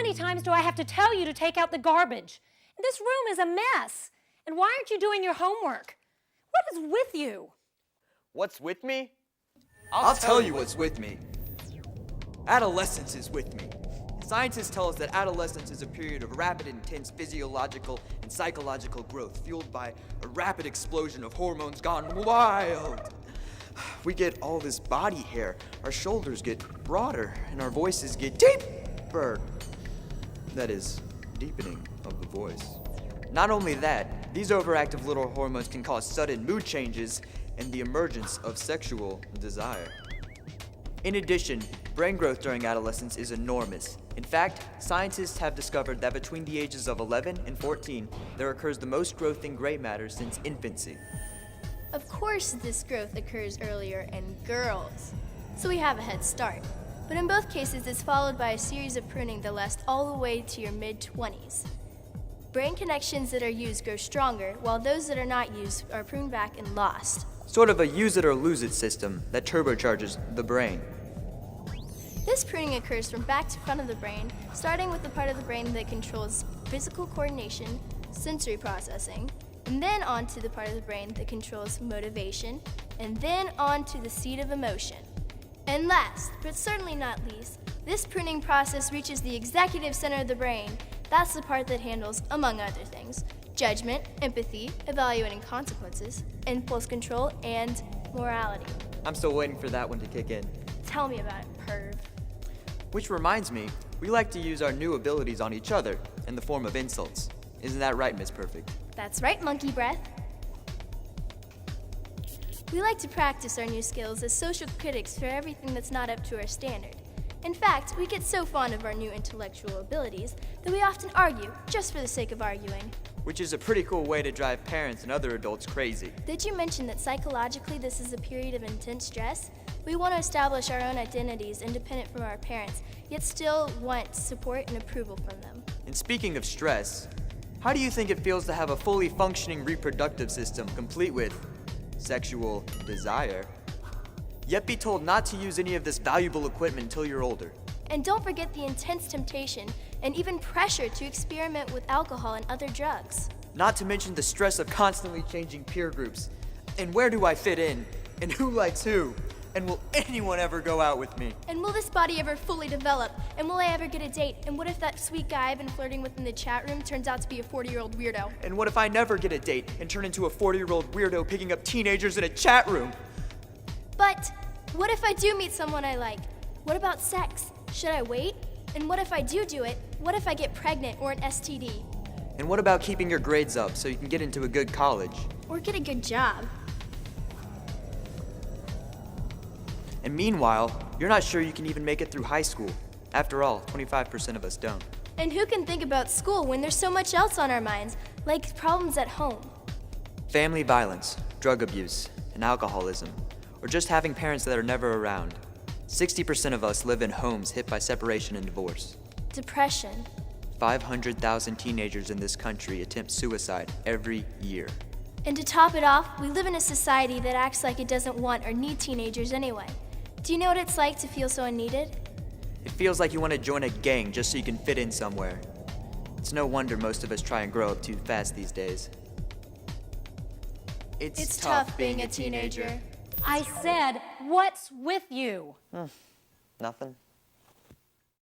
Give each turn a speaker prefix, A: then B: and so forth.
A: many times do I have to tell you to take out the garbage? This room is a mess. And why aren't you doing your homework? What is with you?
B: What's with me?
C: I'll tell you what's with me. Adolescence is with me. Scientists tell us that adolescence is a period of rapid, intense physiological and psychological growth, fueled by a rapid explosion of hormones gone wild. We get all this body hair, our shoulders get broader, and our voices get deeper. That is, deepening of the voice. Not only that, these overactive little hormones can cause sudden mood changes and the emergence of sexual desire. In addition, brain growth during adolescence is enormous. In fact, scientists have discovered that between the ages of 11 and 14, there occurs the most growth in gray matter since infancy.
D: Of course, this growth occurs earlier in girls, so we have a head start. But in both cases, it's followed by a series of pruning that lasts all the way to your mid-20s. Brain connections that are used grow stronger, while those that are not used are pruned back and lost.
C: Sort of a use it or lose it system that turbocharges the brain.
D: This pruning occurs from back to front of the brain, starting with the part of the brain that controls physical coordination, sensory processing, and then on to the part of the brain that controls motivation, and then on to the seat of emotion. And last, but certainly not least, this pruning process reaches the executive center of the brain. That's the part that handles, among other things, judgment, empathy, evaluating consequences, impulse control, and morality.
C: I'm still waiting for that one to kick in.
D: Tell me about it, perv.
C: Which reminds me, we like to use our new abilities on each other in the form of insults. Isn't that right, Miss Perfect?
D: That's right, monkey breath. We like to practice our new skills as social critics for everything that's not up to our standard. In fact, we get so fond of our new intellectual abilities that we often argue just for the sake of arguing.
C: Which is a pretty cool way to drive parents and other adults crazy.
D: Did you mention that psychologically this is a period of intense stress? We want to establish our own identities independent from our parents, yet still want support and approval from them.
C: And speaking of stress, how do you think it feels to have a fully functioning reproductive system complete with sexual desire, yet be told not to use any of this valuable equipment until you're older?
D: And don't forget the intense temptation and even pressure to experiment with alcohol and other drugs.
C: Not to mention the stress of constantly changing peer groups. And where do I fit in? And who likes who? And will anyone ever go out with me?
D: And will this body ever fully develop? And will I ever get a date? And what if that sweet guy I've been flirting with in the chat room turns out to be a 40-year-old weirdo?
C: And what if I never get a date and turn into a 40-year-old weirdo picking up teenagers in a chat room?
D: But what if I do meet someone I like? What about sex? Should I wait? And what if I do it? What if I get pregnant or an STD?
C: And what about keeping your grades up so you can get into a good college?
D: Or get a good job?
C: And meanwhile, you're not sure you can even make it through high school. After all, 25% of us don't.
D: And who can think about school when there's so much else on our minds, like problems at home?
C: Family violence, drug abuse, and alcoholism, or just having parents that are never around. 60% of us live in homes hit by separation and divorce.
D: Depression.
C: 500,000 teenagers in this country attempt suicide every year.
D: And to top it off, we live in a society that acts like it doesn't want or need teenagers anyway. Do you know what it's like to feel so unneeded?
C: It feels like you want to join a gang just so you can fit in somewhere. It's no wonder most of us try and grow up too fast these days.
D: It's tough being a teenager.
A: I said, what's with you?
B: Nothing.